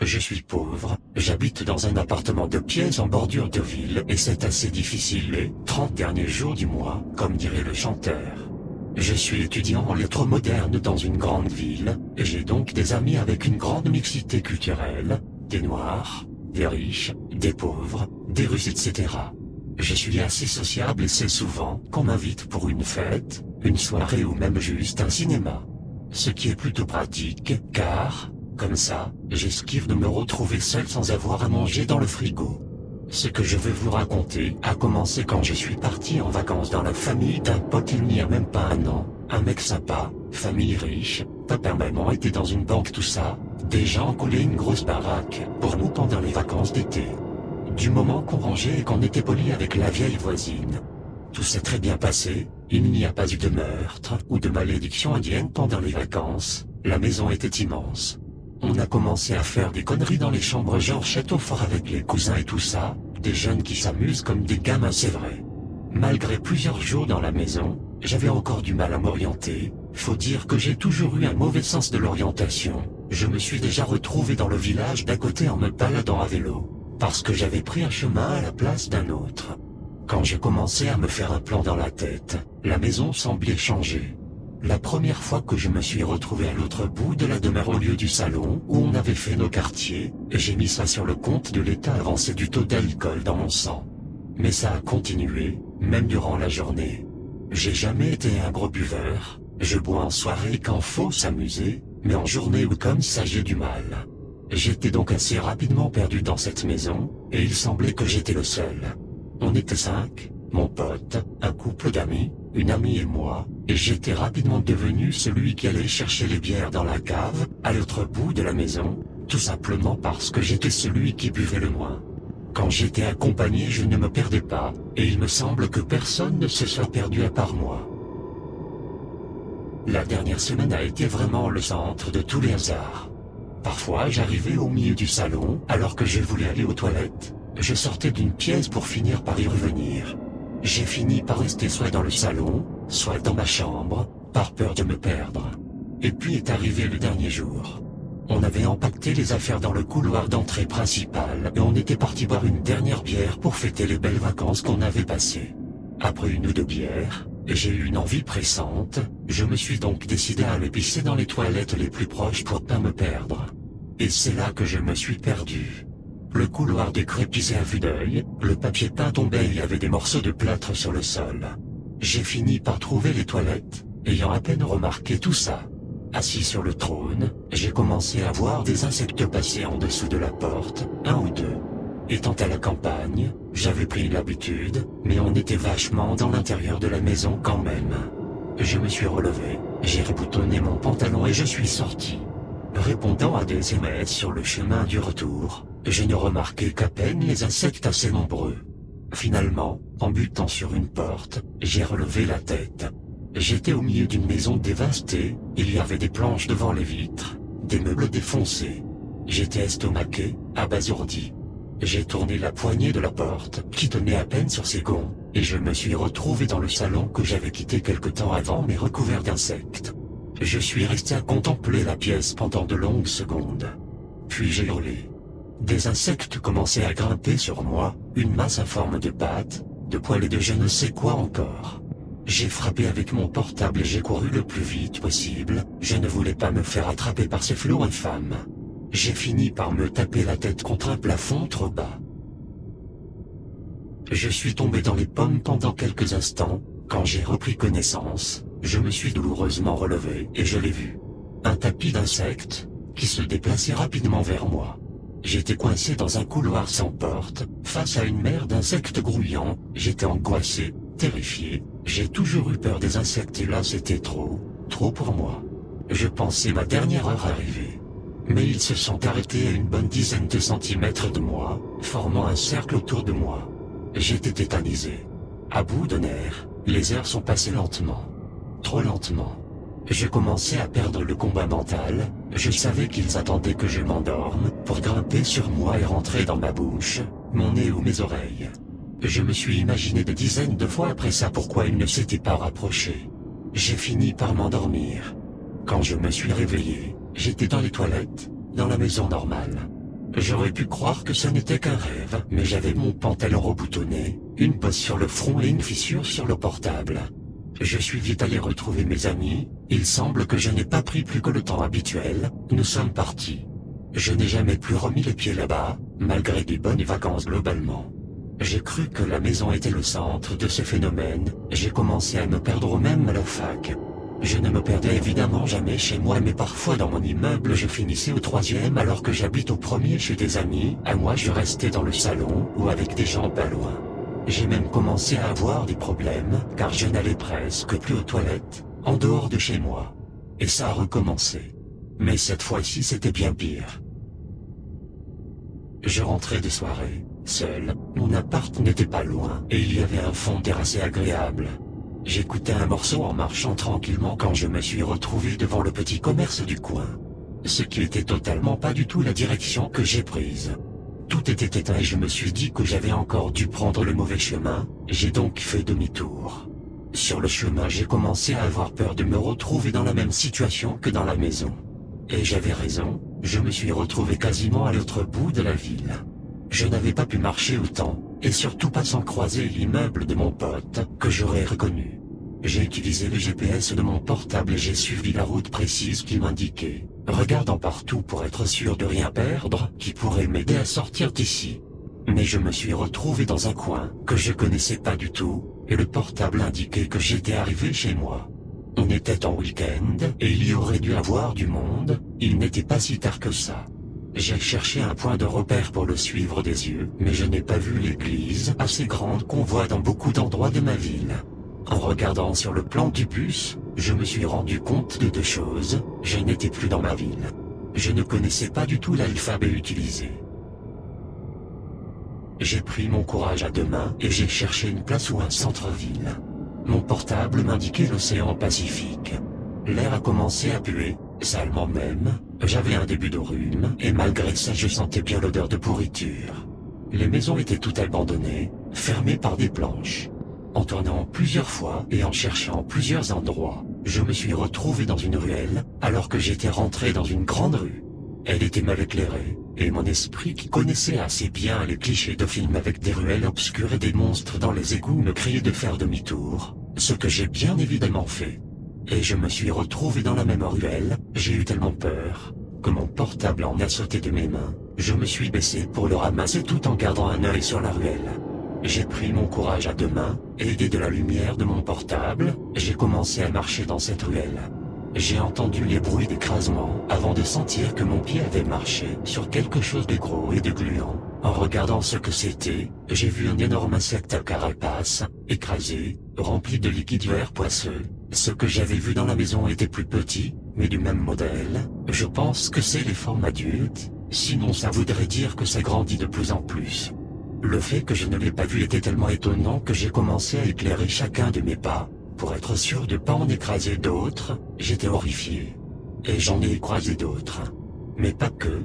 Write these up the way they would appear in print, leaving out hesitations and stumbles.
Je suis pauvre, j'habite dans un appartement de pièces en bordure de ville et c'est assez difficile les 30 derniers jours du mois, comme dirait le chanteur. Je suis étudiant en lettres modernes dans une grande ville, et j'ai donc des amis avec une grande mixité culturelle, des noirs, des riches, des pauvres, des Russes etc. Je suis assez sociable et c'est souvent qu'on m'invite pour une fête, une soirée ou même juste un cinéma. Ce qui est plutôt pratique, car, comme ça, j'esquive de me retrouver seul sans avoir à manger dans le frigo. Ce que je veux vous raconter a commencé quand je suis parti en vacances dans la famille d'un pote il n'y a même pas un an. Un mec sympa, famille riche, papa maman étaient dans une banque tout ça, des gens coulaient une grosse baraque pour nous pendant les vacances d'été. Du moment qu'on rangeait et qu'on était poli avec la vieille voisine. Tout s'est très bien passé, il n'y a pas eu de meurtre ou de malédiction indienne pendant les vacances, la maison était immense. On a commencé à faire des conneries dans les chambres genre château fort avec les cousins et tout ça, des jeunes qui s'amusent comme des gamins c'est vrai. Malgré plusieurs jours dans la maison, j'avais encore du mal à m'orienter, faut dire que j'ai toujours eu un mauvais sens de l'orientation, je me suis déjà retrouvé dans le village d'à côté en me baladant à vélo, parce que j'avais pris un chemin à la place d'un autre. Quand j'ai commencé à me faire un plan dans la tête, la maison semblait changer. La première fois que je me suis retrouvé à l'autre bout de la demeure au lieu du salon où on avait fait nos quartiers, j'ai mis ça sur le compte de l'état avancé du taux d'alcool dans mon sang. Mais ça a continué, même durant la journée. J'ai jamais été un gros buveur, je bois en soirée quand faut s'amuser, mais en journée ou comme ça j'ai du mal. J'étais donc assez rapidement perdu dans cette maison, et il semblait que j'étais le seul. On était 5, mon pote, un couple d'amis, une amie et moi, et j'étais rapidement devenu celui qui allait chercher les bières dans la cave, à l'autre bout de la maison, tout simplement parce que j'étais celui qui buvait le moins. Quand j'étais accompagné je ne me perdais pas, et il me semble que personne ne se soit perdu à part moi. La dernière semaine a été vraiment le centre de tous les hasards. Parfois j'arrivais au milieu du salon, alors que je voulais aller aux toilettes, je sortais d'une pièce pour finir par y revenir. J'ai fini par rester soit dans le salon, soit dans ma chambre, par peur de me perdre. Et puis est arrivé le dernier jour. On avait empaqueté les affaires dans le couloir d'entrée principale et on était parti boire une dernière bière pour fêter les belles vacances qu'on avait passées. Après une ou deux bières, j'ai eu une envie pressante, je me suis donc décidé à aller pisser dans les toilettes les plus proches pour pas me perdre. Et c'est là que je me suis perdu. Le couloir décrépissait à vue d'œil, le papier peint tombait et il y avait des morceaux de plâtre sur le sol. J'ai fini par trouver les toilettes, ayant à peine remarqué tout ça. Assis sur le trône, j'ai commencé à voir des insectes passer en dessous de la porte, un ou deux. Étant à la campagne, j'avais pris l'habitude, mais on était vachement dans l'intérieur de la maison quand même. Je me suis relevé, j'ai reboutonné mon pantalon et je suis sorti. Répondant à des SMS sur le chemin du retour, je ne remarquais qu'à peine les insectes assez nombreux. Finalement, en butant sur une porte, j'ai relevé la tête. J'étais au milieu d'une maison dévastée, il y avait des planches devant les vitres, des meubles défoncés. J'étais estomaqué, abasourdi. J'ai tourné la poignée de la porte, qui tenait à peine sur ses gonds, et je me suis retrouvé dans le salon que j'avais quitté quelque temps avant mais recouvert d'insectes. Je suis resté à contempler la pièce pendant de longues secondes. Puis j'ai hurlé. Des insectes commençaient à grimper sur moi, une masse informe de pattes, de poils et de je ne sais quoi encore. J'ai frappé avec mon portable et j'ai couru le plus vite possible, je ne voulais pas me faire attraper par ces flots infâmes. J'ai fini par me taper la tête contre un plafond trop bas. Je suis tombé dans les pommes pendant quelques instants, quand j'ai repris connaissance, je me suis douloureusement relevé et je l'ai vu. Un tapis d'insectes, qui se déplaçait rapidement vers moi. J'étais coincé dans un couloir sans porte, face à une mer d'insectes grouillants, j'étais angoissé, terrifié, j'ai toujours eu peur des insectes et là c'était trop pour moi. Je pensais ma dernière heure arriver. Mais ils se sont arrêtés à une bonne dizaine de centimètres de moi, formant un cercle autour de moi. J'étais tétanisé. À bout de nerfs, les heures sont passées lentement. Trop lentement. Je commençais à perdre le combat mental, je savais qu'ils attendaient que je m'endorme, pour grimper sur moi et rentrer dans ma bouche, mon nez ou mes oreilles. Je me suis imaginé des dizaines de fois après ça pourquoi ils ne s'étaient pas rapprochés. J'ai fini par m'endormir. Quand je me suis réveillé, j'étais dans les toilettes, dans la maison normale. J'aurais pu croire que ce n'était qu'un rêve, mais j'avais mon pantalon reboutonné, une bosse sur le front et une fissure sur le portable. Je suis vite allé retrouver mes amis, il semble que je n'ai pas pris plus que le temps habituel, nous sommes partis. Je n'ai jamais plus remis les pieds là-bas, malgré des bonnes vacances globalement. J'ai cru que la maison était le centre de ce phénomène, j'ai commencé à me perdre même à la fac. Je ne me perdais évidemment jamais chez moi, mais parfois dans mon immeuble je finissais au 3e alors que j'habite au 1er chez des amis, à moi je restais dans le salon ou avec des gens pas loin. J'ai même commencé à avoir des problèmes, car je n'allais presque plus aux toilettes, en dehors de chez moi. Et ça a recommencé. Mais cette fois-ci c'était bien pire. Je rentrais de soirée, seul, mon appart n'était pas loin, et il y avait un fond d'air assez agréable. J'écoutais un morceau en marchant tranquillement quand je me suis retrouvé devant le petit commerce du coin. Ce qui était totalement pas du tout la direction que j'ai prise. Tout était éteint et je me suis dit que j'avais encore dû prendre le mauvais chemin, j'ai donc fait demi-tour. Sur le chemin j'ai commencé à avoir peur de me retrouver dans la même situation que dans la maison. Et j'avais raison, je me suis retrouvé quasiment à l'autre bout de la ville. Je n'avais pas pu marcher autant, et surtout pas sans croiser l'immeuble de mon pote, que j'aurais reconnu. J'ai utilisé le GPS de mon portable et j'ai suivi la route précise qu'il m'indiquait, regardant partout pour être sûr de rien perdre, qui pourrait m'aider à sortir d'ici. Mais je me suis retrouvé dans un coin que je connaissais pas du tout, et le portable indiquait que j'étais arrivé chez moi. On était en week-end, et il y aurait dû avoir du monde, il n'était pas si tard que ça. J'ai cherché un point de repère pour le suivre des yeux, mais je n'ai pas vu l'église assez grande qu'on voit dans beaucoup d'endroits de ma ville. En regardant sur le plan du bus, je me suis rendu compte de deux choses, je n'étais plus dans ma ville. Je ne connaissais pas du tout l'alphabet utilisé. J'ai pris mon courage à deux mains et j'ai cherché une place ou un centre-ville. Mon portable m'indiquait l'océan Pacifique. L'air a commencé à puer, salement même, j'avais un début de rhume, et malgré ça je sentais bien l'odeur de pourriture. Les maisons étaient toutes abandonnées, fermées par des planches. En tournant plusieurs fois et en cherchant plusieurs endroits, je me suis retrouvé dans une ruelle, alors que j'étais rentré dans une grande rue. Elle était mal éclairée, et mon esprit qui connaissait assez bien les clichés de films avec des ruelles obscures et des monstres dans les égouts me criait de faire demi-tour, ce que j'ai bien évidemment fait. Et je me suis retrouvé dans la même ruelle, j'ai eu tellement peur, que mon portable en a sauté de mes mains. Je me suis baissé pour le ramasser tout en gardant un œil sur la ruelle. J'ai pris mon courage à deux mains, et aidé de la lumière de mon portable, j'ai commencé à marcher dans cette ruelle. J'ai entendu les bruits d'écrasement avant de sentir que mon pied avait marché sur quelque chose de gros et de gluant. En regardant ce que c'était, j'ai vu un énorme insecte à carapace, écrasé, rempli de liquide vert poisseux. Ce que j'avais vu dans la maison était plus petit, mais du même modèle. Je pense que c'est les formes adultes, sinon ça voudrait dire que ça grandit de plus en plus. Le fait que je ne l'ai pas vu était tellement étonnant que j'ai commencé à éclairer chacun de mes pas. Pour être sûr de pas en écraser d'autres, j'étais horrifié. Et j'en ai croisé d'autres. Mais pas que.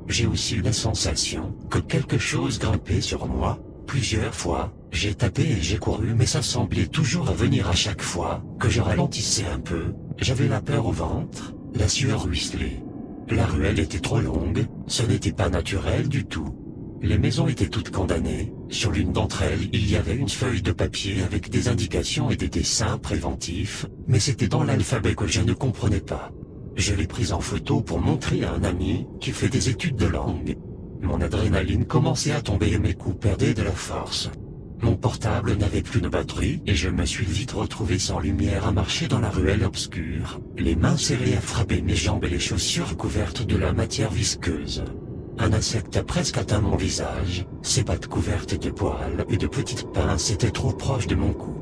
J'ai aussi eu la sensation que quelque chose grimpait sur moi. Plusieurs fois, j'ai tapé et j'ai couru mais ça semblait toujours revenir à chaque fois que je ralentissais un peu. J'avais la peur au ventre, la sueur ruisselait. La ruelle était trop longue, ce n'était pas naturel du tout. Les maisons étaient toutes condamnées. Sur l'une d'entre elles, il y avait une feuille de papier avec des indications et des dessins préventifs, mais c'était dans l'alphabet que je ne comprenais pas. Je l'ai prise en photo pour montrer à un ami qui fait des études de langue. Mon adrénaline commençait à tomber et mes coups perdaient de la force. Mon portable n'avait plus de batterie et je me suis vite retrouvé sans lumière à marcher dans la ruelle obscure, les mains serrées à frapper mes jambes et les chaussures couvertes de la matière visqueuse. Un insecte a presque atteint mon visage, ses pattes couvertes de poils et de petites pinces étaient trop proches de mon cou.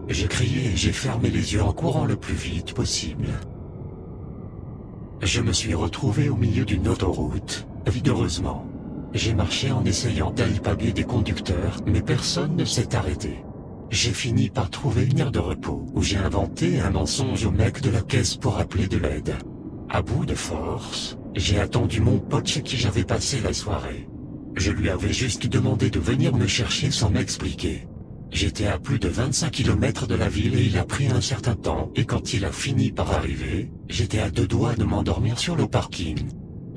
J'ai crié et j'ai fermé les yeux en courant le plus vite possible. Je me suis retrouvé au milieu d'une autoroute, vide heureusement. J'ai marché en essayant d'alpaguer des conducteurs, mais personne ne s'est arrêté. J'ai fini par trouver une aire de repos, où j'ai inventé un mensonge au mec de la caisse pour appeler de l'aide. À bout de force, j'ai attendu mon pote chez qui j'avais passé la soirée. Je lui avais juste demandé de venir me chercher sans m'expliquer. J'étais à plus de 25 km de la ville et il a pris un certain temps, et quand il a fini par arriver, j'étais à deux doigts de m'endormir sur le parking.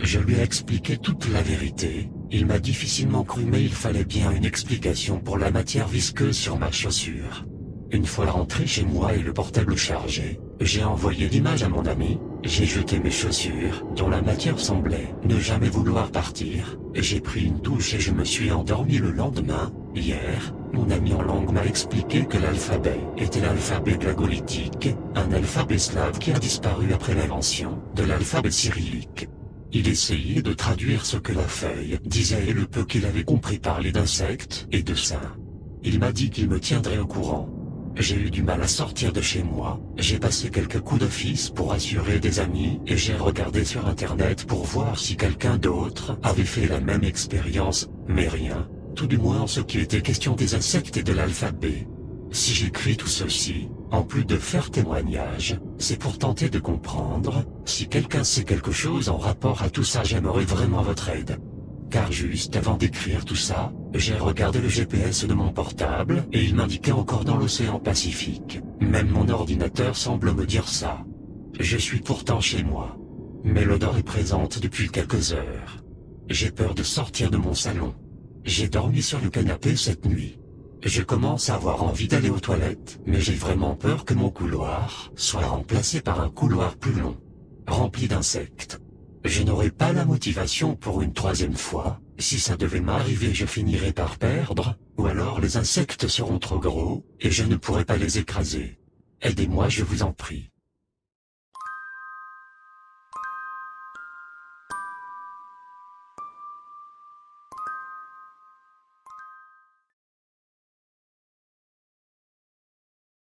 Je lui ai expliqué toute la vérité. Il m'a difficilement cru, mais il fallait bien une explication pour la matière visqueuse sur ma chaussure. Une fois rentré chez moi et le portable chargé, j'ai envoyé l'image à mon ami, j'ai jeté mes chaussures, dont la matière semblait ne jamais vouloir partir, j'ai pris une douche et je me suis endormi le lendemain. Hier, mon ami en langue m'a expliqué que l'alphabet était l'alphabet glagolitique, un alphabet slave qui a disparu après l'invention de l'alphabet cyrillique. Il essayait de traduire ce que la feuille disait et le peu qu'il avait compris parler d'insectes et de saints. Il m'a dit qu'il me tiendrait au courant. J'ai eu du mal à sortir de chez moi, j'ai passé quelques coups d'office pour assurer des amis et j'ai regardé sur internet pour voir si quelqu'un d'autre avait fait la même expérience, mais rien, tout du moins en ce qui était question des insectes et de l'alphabet. Si j'écris tout ceci, en plus de faire témoignage, c'est pour tenter de comprendre. Si quelqu'un sait quelque chose en rapport à tout ça, j'aimerais vraiment votre aide. Car juste avant d'écrire tout ça, j'ai regardé le GPS de mon portable et il m'indiquait encore dans l'océan Pacifique. Même mon ordinateur semble me dire ça. Je suis pourtant chez moi. Mais l'odeur est présente depuis quelques heures. J'ai peur de sortir de mon salon. J'ai dormi sur le canapé cette nuit. Je commence à avoir envie d'aller aux toilettes, mais j'ai vraiment peur que mon couloir soit remplacé par un couloir plus long, rempli d'insectes. Je n'aurai pas la motivation pour une troisième fois. Si ça devait m'arriver, je finirai par perdre, ou alors les insectes seront trop gros, et je ne pourrai pas les écraser. Aidez-moi, je vous en prie.